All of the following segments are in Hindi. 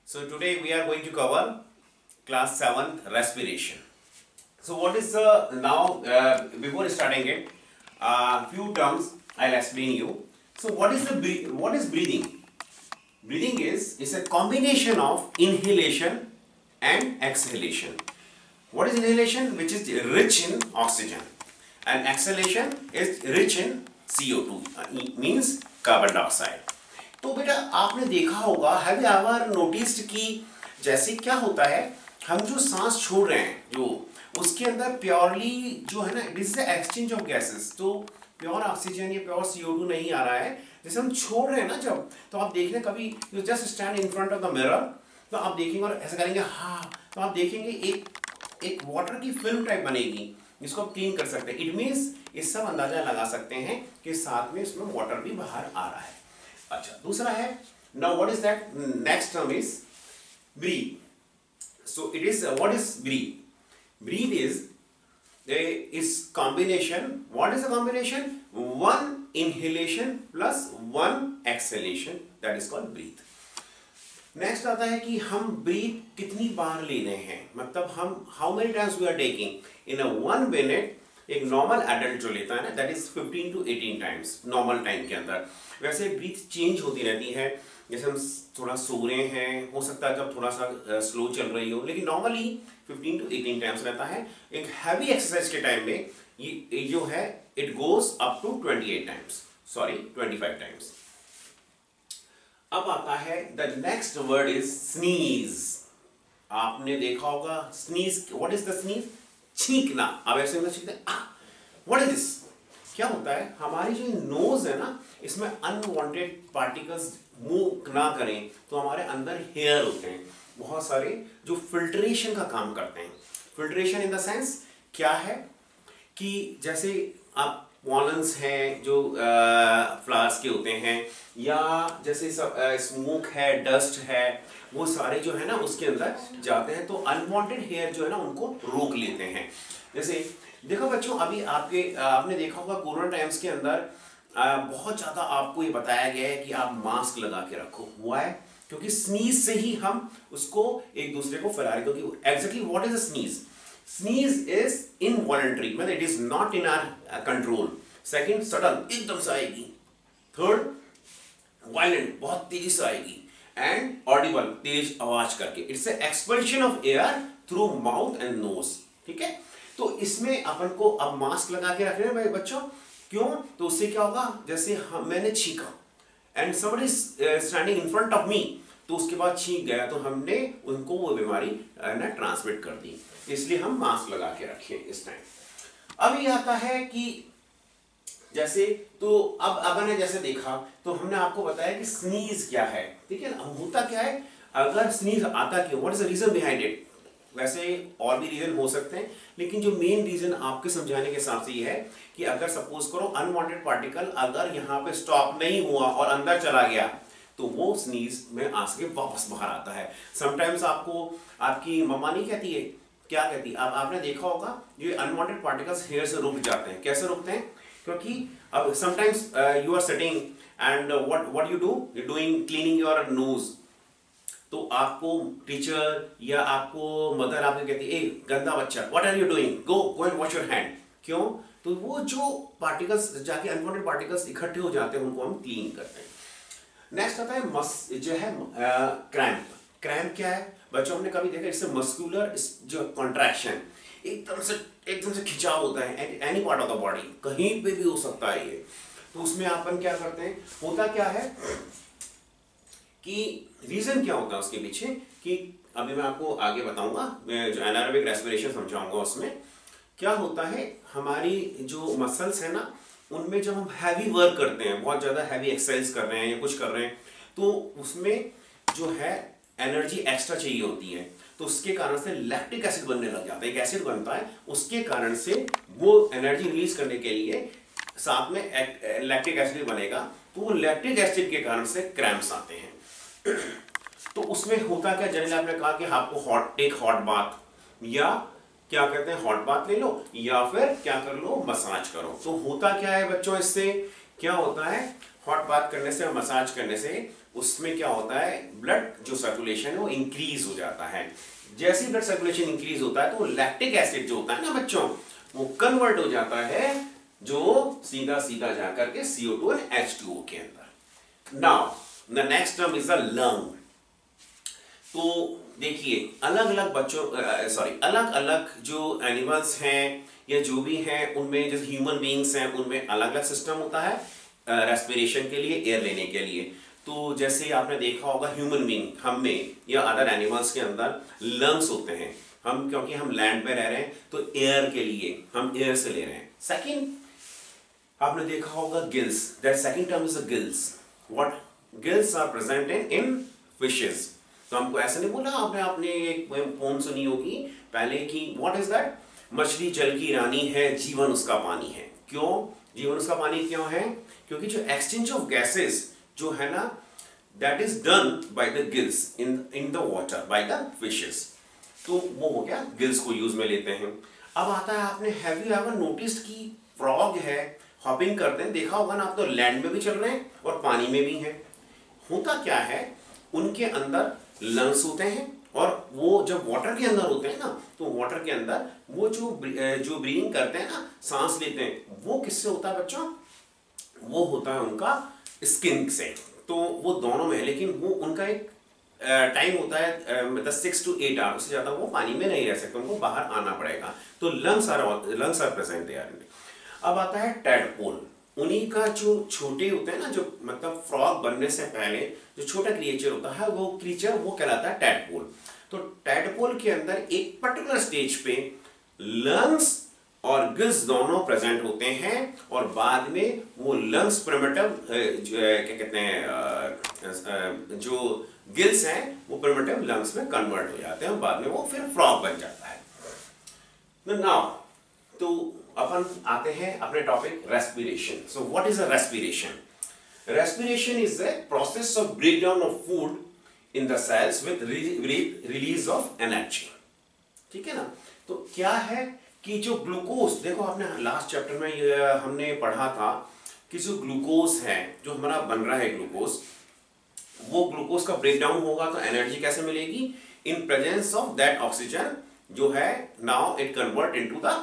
So today we are going to cover class 7 respiration. So what is the now before starting it, few terms I'll explain you. So what is breathing? Breathing is a combination of inhalation and exhalation. What is inhalation? Which is rich in oxygen, and exhalation is rich in CO2, means carbon dioxide. तो बेटा आपने देखा होगा, हैव यू एवर नोटिस्ड कि जैसे क्या होता है, हम जो सांस छोड़ रहे हैं जो उसके अंदर प्योरली जो है ना, it is the exchange of gases. तो प्योर ऑक्सीजन या प्योर CO2 नहीं आ रहा है. जैसे हम छोड़ रहे हैं ना जब, तो आप देख लें कभी you just stand in front of the mirror, तो आप देखेंगे और ऐसा करेंगे हाँ, तो आप देखेंगे एक वाटर की फिल्म टाइप बनेगी जिसको आप क्लीन कर सकते हैं. इट मीन्स इस सब अंदाजा लगा सकते हैं कि साथ में इसमें वाटर भी बाहर आ रहा है. अच्छा, दूसरा है now what is that, next term is breath. So it is what is breath. Breath is combination. What is the combination? One inhalation plus one exhalation, that is called breath. Next आता है कि हम ब्रीथ कितनी बार ले रहे हैं, मतलब हम how many times we are taking in a 1 minute. एक नॉर्मल एडल्ट जो लेता है ना, that is 15 to 18 times normal time के अंदर. वैसे ब्रीथ चेंज होती रहती है, जैसे हम थोड़ा सो रहे हैं, हो सकता है जब थोड़ा सा स्लो चल रही हो, लेकिन नॉर्मली 15 to 18 टाइम्स रहता है. एक हैवी एक्सरसाइज के टाइम में ये जो है it goes up to 28 times, sorry 25 times. अब आता है the next word is sneeze. आपने देखा होगा sneeze. What is the sneeze? छींकना. अब ऐसे में छींकते हैं, व्हाट इज दिस? क्या होता है, हमारी जो नोज है ना, इसमें अनवांटेड पार्टिकल्स मूव ना करें तो हमारे अंदर हेयर होते हैं बहुत सारे जो फिल्ट्रेशन का काम करते हैं. फिल्ट्रेशन इन द सेंस क्या है कि जैसे आप पॉलन्स हैं जो फ्लावर्स के होते हैं, या जैसे स्मोक है, डस्ट है, वो सारे जो है ना उसके अंदर जाते हैं, तो अनवांटेड हेयर जो है ना उनको रोक लेते हैं. जैसे देखो बच्चों, अभी आपने देखा होगा कोरोना टाइम्स के अंदर बहुत ज्यादा आपको ये बताया गया है कि आप मास्क लगा के रखो. हुआ है क्योंकि स्नीज से ही हम उसको एक दूसरे को फैला रहे हैं. क्योंकि exactly what is a sneeze? Sneeze is involuntary, मतलब it is not in our control. Second, sudden, एकदम से आएगी. थर्ड, वायलेंट, बहुत तेजी से आएगी. एंड ऑडिबल, तेज आवाज करके. It's expulsion of air through mouth and nose. ठीक है, तो इसमें अपन को अब मास्क लगा के रख रहे हैं भाई बच्चों. क्यों? तो उससे क्या होगा, जैसे मैंने छींका and somebody standing in front of me, तो उसके बाद छींक गया, तो हमने उनको वो बीमारी ना ट्रांसमिट कर दी. इसलिए हम मास्क लगा के रखें इस टाइम. अब ये आता है कि जैसे, तो अब अपन ने जैसे देखा, तो हमने आपको बताया कि स्नीज क्या है. ठीक है ना, होता क्या है अगर स्नीज आता क्यों, what is the reason behind it. वैसे और भी रीजन हो सकते हैं, लेकिन जो मेन रीजन आपके समझाने के हिसाब से ये है कि अगर सपोज करो अनवांटेड पार्टिकल अगर यहाँ पे स्टॉप नहीं हुआ और अंदर चला गया, तो वो स्नीज में आ सके वापस बाहर आता है. समटाइम्स आपको आपकी मम्मा नहीं कहती है, क्या कहती है, आपने देखा होगा ये अनवांटेड पार्टिकल्स हेयर से रुक जाते हैं. कैसे रुकते हैं? क्योंकि अब sometimes you are sitting and what you do, you doing cleaning your nose. तो आपको टीचर या आपको मदर आपको कहती है, ए गंदा बच्चा, what are you doing, go and wash your hand. क्यों? तो वो जो पार्टिकल्स जाके अनवांटेड पार्टिकल्स इकट्ठे हो जाते हैं, उनको हम क्लीन करते हैं. नेक्स्ट आता है जो है क्रैम्प. क्रैम्प क्या है बच्चों, हमने कभी देखा, इससे मस्कुलर जो कॉन्ट्रैक्शन, एकदम से खिंचाव होता है any part of the body, कहीं पे भी हो सकता है ये. तो उसमें अपन क्या करते हैं, होता क्या है कि रीजन क्या होता है उसके पीछे, कि अभी मैं आपको आगे बताऊंगा, मैं जो एनारोबिक रेस्पिरेशन समझाऊंगा उसमें क्या होता है. हमारी जो मसल्स है ना, उनमें जब हम हैवी वर्क करते हैं, बहुत ज्यादा हैवी एक्सरसाइज कर रहे हैं या कुछ कर रहे हैं, तो उसमें जो है एनर्जी एक्स्ट्रा चाहिए होती है. तो उसके कारण से लैक्टिक एसिड बनने लग जाता है. एक एसिड बनता है, उसके कारण से वो एनर्जी रिलीज करने के लिए साथ में लैक्टिक एसिड बनेगा. तो वो लैक्टिक एसिड के कारण से क्रैम्प्स आते हैं. तो उसमें होता क्या, जनरली आपने कहा कि आपको टेक हॉट बाथ, या क्या कहते हैं हॉट बाथ ले लो, या फिर क्या कर लो, मसाज करो. तो होता क्या है बच्चों, इससे क्या होता है, हॉट बाथ करने से और मसाज करने से उसमें क्या होता है, ब्लड जो सर्कुलेशन है वो इंक्रीज हो जाता है। जैसे ही ब्लड सर्कुलेशन इंक्रीज होता है तो लैक्टिक एसिड जो होता है ना बच्चों, वो कन्वर्ट हो जाता है जो सीधा सीधा जाकर के CO2 और H2O के अंदर। Now the next term is the lung. तो देखिए अलग अलग बच्चों अलग अलग जो एनिमल्स हैं या जो भी हैं उनमें, जैसे ह्यूमन बीइंग्स हैं उनमें अलग अलग सिस्टम होता है रेस्पिरेशन के लिए, एयर लेने के लिए। तो जैसे आपने देखा होगा ह्यूमन बीइंग, हम में या अदर एनिमल्स के अंदर लंग्स होते हैं। हम क्योंकि हम लैंड पे रह रहे हैं तो एयर के लिए हम एयर से ले रहे हैं। सेकंड आपने देखा होगा gills, that second term is gills. What gills are present in fishes. तो हमको ऐसा नहीं बोला, आपने एक पोम सुनी होगी पहले की, व्हाट इज दैट, मछली जल की रानी है, जीवन उसका पानी है। क्यों जीवन उसका पानी क्यों है? क्योंकि जो एक्सचेंज ऑफ गैसेस जो है ना, that is done by the gills in the water by the fishes. तो वो हो गया, गिल्स को यूज में लेते हैं। अब आता है, आपने हैव यू एवर नोटिस्ड कि फ्रॉग है, हॉपिंग करते हैं, देखा होगा ना आप, तो लैंड में भी चल रहे हैं और पानी में भी हैं। होता क्या है, उनके अंदर लंग्स होते हैं और वो जब वाटर के अंदर होते हैं ना, तो वाटर के अंदर वो जो ब्रीदिंग करते हैं ना, सांस लेते हैं, वो किससे होता है बच्चों? वो होता है उनका स्किन से। तो वो दोनों में है, लेकिन वो उनका एक टाइम होता है, मतलब 6 to 8 आवर्स, उससे ज्यादा वो पानी में नहीं रह सकते, उनको बाहर आना पड़ेगा। तो लंग्स आर प्रेजेंट देयर। अब आता है टैडपोल। उन्हीं का जो छोटे होते हैं ना, जो मतलब फ्रॉग बनने से पहले जो छोटा क्रिएचर होता है, वो क्रिएचर वो कहलाता है टैडपोल। तो टैडपोल के अंदर एक पर्टिकुलर स्टेज पे लंग्स और गिल्स दोनों प्रेजेंट होते हैं और बाद में वो लंग्स प्रिमिटिव क्या कहते हैं, जो गिल्स हैं वो प्रिमिटिव लंग्स में कन्वर्ट हो जाते हैं और बाद में वो फिर फ्रॉग बन जाता है। नाउ तो अपन आते हैं अपने topic respiration. So what is a respiration? Respiration is a process of breakdown of food in the cells with release of energy. ठीक है ना? तो क्या है कि जो ग्लूकोज, देखो आपने लास्ट चैप्टर में हमने पढ़ा था कि जो ग्लूकोज है, जो हमारा बन रहा है ग्लूकोज, वो ग्लूकोज का ब्रेकडाउन होगा तो एनर्जी कैसे मिलेगी? In presence of that oxygen जो है, now it convert into the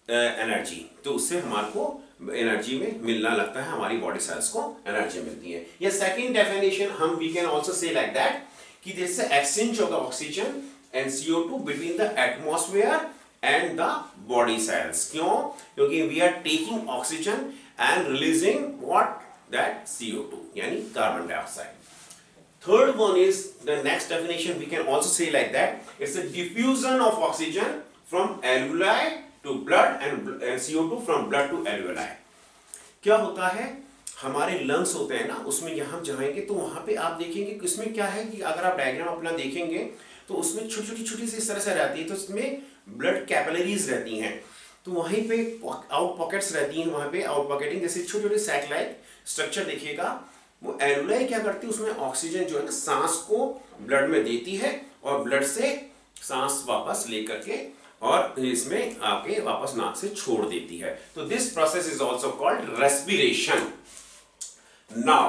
energy. तो उससे हमारे को एनर्जी में मिलना लगता है, हमारी बॉडी सेल्स को एनर्जी मिलती है। या सेकंड डेफिनेशन हम we can also say like that कि this is exchange of the oxygen and CO2 between the atmosphere and the body cells. क्यों? क्योंकि we are taking oxygen and releasing what, that CO2 यानी carbon dioxide. Third one is the next definition we can also say like that, it's a diffusion of oxygen from alveoli to blood and CO2 from blood to alveoli। क्या होता है, हमारे लंग्स होते हैं ना, उसमें यहाँ जाएंगे तो वहां पे आप देखेंगे कि उसमें क्या है कि अगर आप डायग्राम अपना देखेंगे तो उसमें छोटी छोटी सी इस तरह से रहती है, तो उसमें ब्लड कैपिलरीज रहती हैं, तो वहीं पे आउट पॉकेट्स रहती हैं, वहां पे आउट पॉकेटिंग जैसे छोटे छोटे सैटेलाइट स्ट्रक्चर देखिएगा। वो एल्वुलाई क्या करती है, उसमें ऑक्सीजन जो है ना सांस को ब्लड में देती है और ब्लड से सांस वापस लेकर के और इसमें आके वापस नाक से छोड़ देती है। तो this process is also called respiration. Now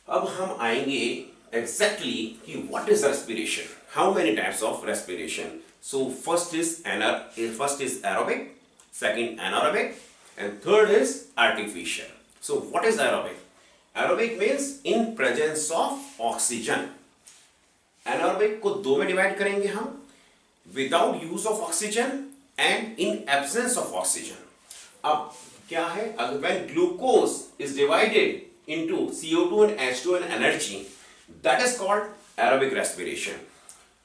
अब हम आएंगे एग्जैक्टली कि what is respiration, how many types of respiration. So first is aerobic, second anaerobic and third is artificial. So what is aerobic? Aerobic means in presence of oxygen। Anaerobic को दो में डिवाइड करेंगे हम, without use of oxygen and in absence of oxygen। अब क्या है, अगर when glucose is divided into CO2 and H2 and energy, that is called aerobic respiration।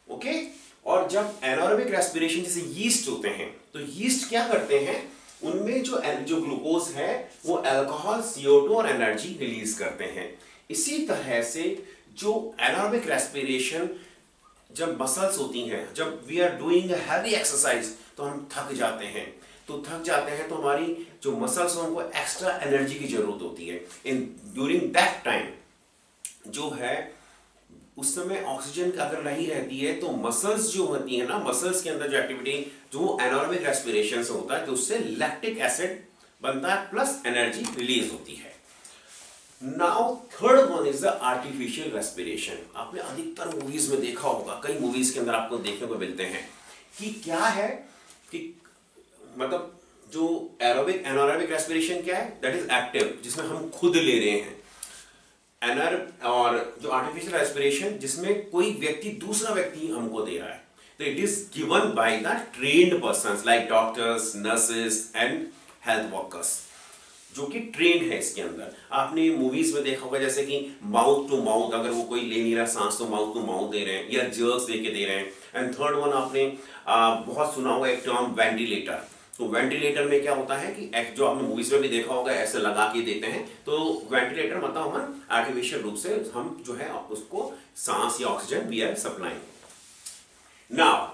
okay? और जब anaerobic respiration जैसे yeast होते हैं, तो yeast क्या करते हैं, उनमें जो ग्लूकोज है वो अल्कोहल, CO2 और एनर्जी रिलीज करते हैं। इसी तरह से जो एनारोबिक रेस्पिरेशन, जब मसल्स होती हैं, जब we are doing heavy exercise तो हम थक जाते हैं, तो हमारी जो मसल्स हैं उनको एक्स्ट्रा एनर्जी की जरूरत होती है। इन ड्यूरिंग दैट टाइम जो है, उस समय ऑक्सीजन अगर नहीं रहती है तो मसल्स जो होती है ना, मसल्स के अंदर जो एक्टिविटी जो एनारोबिक रेस्पिरेशन से होता है, तो उससे लैक्टिक एसिड बनता है प्लस एनर्जी रिलीज होती है। Now third one is the artificial respiration. आपने अधिकतर मूवीज में देखा होगा, कई मूवीज के अंदर आपको देखने को मिलते हैं कि क्या है कि मतलब जो एरोबिक एनारोबिक रेस्पिरेशन क्या है, दैट इज एक्टिव, जिसमें हम खुद ले रहे हैं और जो आर्टिफिशियल रेस्पिरेशन जिसमें कोई व्यक्ति दूसरा व्यक्ति हमको दे रहा है। तो it is given by the trained persons like doctors, nurses and health workers, जो कि ट्रेंड है इसके अंदर। आपने मूवीज में देखा होगा जैसे कि माउथ टू माउथ, अगर वो कोई ले नहीं रहा सांस तो माउथ टू माउथ दे रहे हैं, या जर्क्स देके दे रहे हैं। एंड थर्ड वन आपने बहुत सुना होगा एक टर्म वेंटिलेटर। तो वेंटिलेटर में क्या होता है कि जो आपने मूवीज में भी देखा होगा ऐसे लगा के देते हैं। तो वेंटिलेटर मतलब हम आर्टिफिशियल रूप से हम जो है उसको सांस या oxygen we are supplying. Now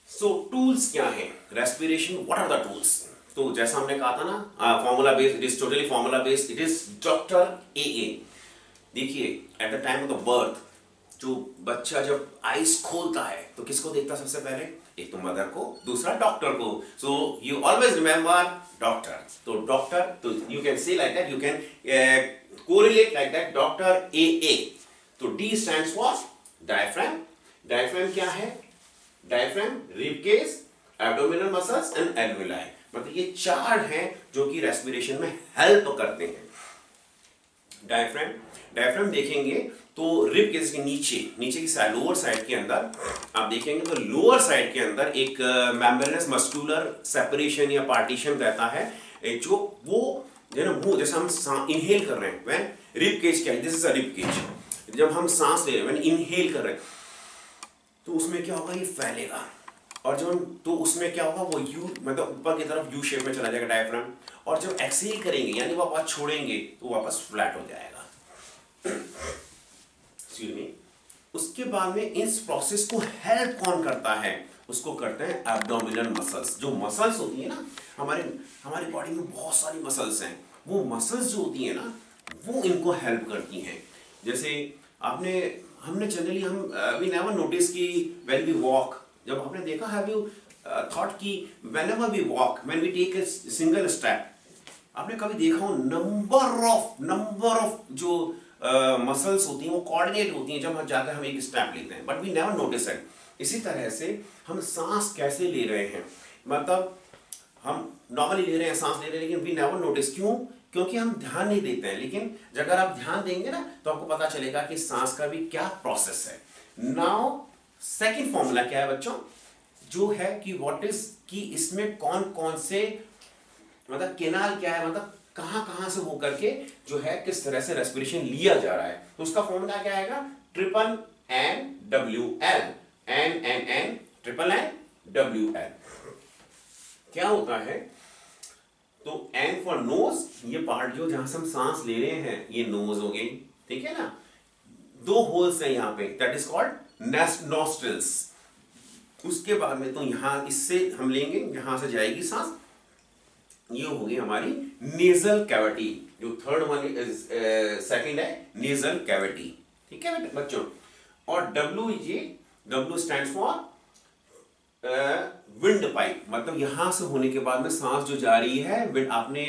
so tools क्या है respiration, what are the tools? तो जैसा हमने कहा था ना, formula based, it is totally formula based, it is doctor A. देखिए at the time of the birth जो बच्चा जब आईज खोलता है तो किसको देखता सबसे पहले? एक तो मदर को, दूसरा डॉक्टर को। So you always remember doctor. तो डॉक्टर, तो you can say like that, you can correlate like that, doctor A. तो D stands for diaphragm. Diaphragm क्या है? Diaphragm, rib cage, abdominal muscles and alveoli. मतलब ये चार हैं जो कि रेस्पिरेशन में हेल्प करते हैं। डायफ्राम देखेंगे तो रिब केज के नीचे की साइड, लोअर साइड के अंदर आप देखेंगे तो लोअर साइड के अंदर एक मेम्ब्रेनस मस्कुलर सेपरेशन या पार्टीशन रहता है, जो वो मुंह जैसे हम इनहेल कर रहे हैं, व्हेन रिब केज क्या है, this is a rib cage. जब हम सांस ले रहे हैं, व्हेन इनहेल कर रहे हैं, तो उसमें क्या होगा, ये फैलेगा, और जब तो उसमें क्या होगा, वो यू मतलब ऊपर की तरफ यू शेप में चला जाएगा डायफ्राम। और जब एक्सहेल करेंगे यानी वापस छोड़ेंगे तो वापस फ्लैट हो जाएगा। उसके बाद में इस प्रोसेस को हेल्प कौन करता है? उसको करते हैं एब्डोमिनल मसल्स। जो मसल्स होती है ना, हमारी बॉडी में बहुत सारी मसल्स हैं, वो मसल्स जो होती है ना वो इनको हेल्प करती हैं। जैसे हमने जनरली वी नेवर नोटिस कि व्हेन वी वॉक, जब आपने देखा है यू थॉट कि whenever we walk, when we take a single step, आपने कभी देखा हो नंबर ऑफ जो मसल्स होती हैं वो कोऑर्डिनेट होती हैं जब हम जाकर हम एक स्टेप लेते हैं, but we never notice it. इसी तरह से हम सांस कैसे ले रहे हैं, मतलब हम नॉर्मली ले रहे हैं, सांस ले रहे हैं, लेकिन वी नेवर नोटिस। क्यों? क्योंकि हम ध्यान नहीं देते हैं। लेकिन अगर आप ध्यान देंगे ना तो आपको पता चलेगा कि सांस का भी क्या प्रोसेस है। नाउ सेकंड फॉर्मूला क्या है बच्चों, जो है कि व्हाट इज, कि इसमें कौन कौन से मतलब केनाल क्या है, मतलब कहां से होकर के जो है किस तरह से रेस्पिरेशन लिया जा रहा है। तो उसका फॉर्मूला क्या आएगा? Triple N W L, N triple N W L. क्या होता है? तो एन फॉर नोज, ये पार्ट जो जहां से हम सांस ले रहे हैं ये नोज हो गई, ठीक है ना। दो होल्स हैं यहां पे, दैट इज कॉल्ड नॉस्ट्रिल्स। उसके बाद में तो यहां इससे हम लेंगे, यहां से जाएगी सांस, ये होगी हमारी नेजल कैविटी। जो थर्ड वन इज सेकंड है नेजल कैविटी, ठीक है बच्चों। और W stands for wind pipe, मतलब यहां से होने के बाद में सांस जो जा रही है, आपने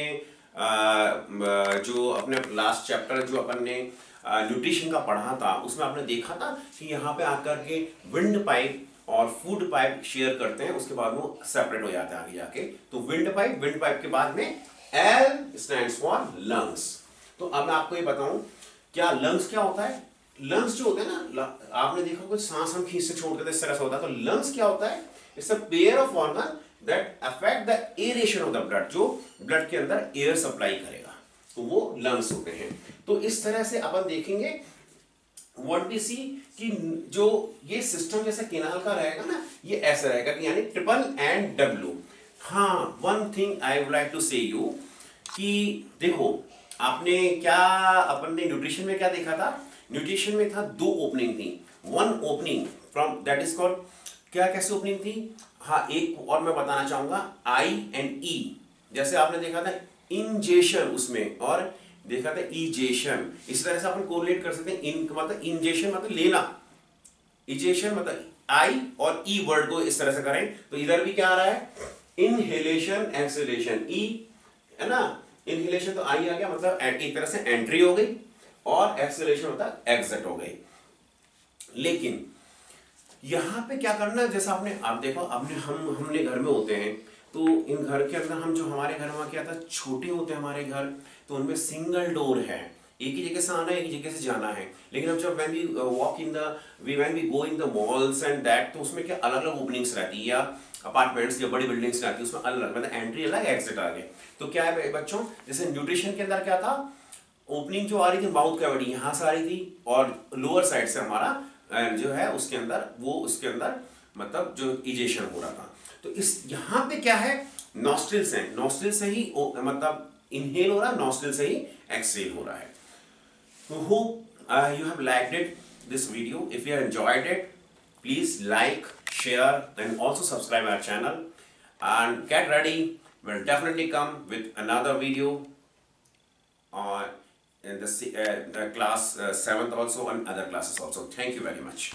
जो अपने लास्ट चैप्टर जो अपन ने न्यूट्रिशन का पढ़ा था उसमें आपने देखा था कि यहाँ पे आकर के विंड पाइप और फूड पाइप शेयर करते हैं, उसके बाद वो सेपरेट हो जाता है आगे जाके। तो विंड पाइप के बाद में एल स्टैंड्स फॉर लंग्स। तो अब मैं आपको ये बताऊं क्या लंग्स क्या होता है। लंग्स जो होते हैं ना, आपने देखा कुछ सांस हम खींच से छोड़ देते इस तरह से होता है। तो लंग्स क्या होता है? It's a pair of organ that affect the aeration of the blood, जो ब्लड के अंदर एयर सप्लाई करेगा, तो वो लंग्स होते हैं। तो इस तरह से अपन देखेंगे व्हाट वी सी कि जो ये सिस्टम जैसे केनाल का रहेगा ना, ये ऐसा रहेगा कि यानी ट्रिपल एंड डब्ल्यू। हाँ, one thing I would like to say you कि देखो आपने क्या, अपन ने न्यूट्रिशन में क्या देखा था? न्यूट्रिशन में था दो ओपनिंग थी। One opening from that is called, क्या कैसे ओपनिंग थी? हाँ, एक और मैं बताना चाहूंगा, आई एंड ई। जैसे आपने देखा था इंजेशन उसमें, और देखा था इजेशन। इस तरह से अपन कोरिलेट कर सकते हैं। इन मतलब इंजेशन मतलब लेना, इजेशन मतलब आई और ई वर्ड को इस तरह से करें तो इधर भी क्या आ रहा है? इनहेलेशन एक्सहेलेशन, ई है ना, इनहेलेशन तो आई आ गया, मतलब एक तरह से एंट्री हो गई, और एक्सहेलेशन मतलब एग्जिट हो गई। लेकिन यहाँ पे क्या करना है, जैसा आपने आप देखो, हमने घर में होते हैं, तो इन घर के अंदर हम जो हमारे घर में क्या था, छोटे होते हैं हमारे घर, तो उनमें सिंगल डोर है, एक ही जगह से आना है, एक ही जगह से जाना है। लेकिन अब जब when we go in the malls and that, तो उसमें क्या अलग अलग ओपनिंग्स रहती है, या अपार्टमेंट्स या बड़ी बिल्डिंग्स रहती है, उसमें अलग अलग मतलब एंट्री अलग, एग्जिट अलग। तो क्या है बच्चों, जैसे न्यूट्रिशन के अंदर क्या था, ओपनिंग जो आ रही थी माउथ कैविटी यहाँ से आ रही थी, और लोअर साइड से हमारा जो है उसके अंदर, वो उसके अंदर मतलब जो इजेशन हो रहा था। तो इस यहाँ पे क्या है, नॉस्ट्रिल्स हैं, नॉस्ट्रिल से ही मतलब इनहेल हो रहा है, नॉस्ट्रिल से ही एक्सहेल हो रहा है। तो hope you have liked it this video. If you have enjoyed it, please like, share and also subscribe our channel, and get ready, we'll definitely come with another video in the class 7th also, and other classes also. Thank you very much.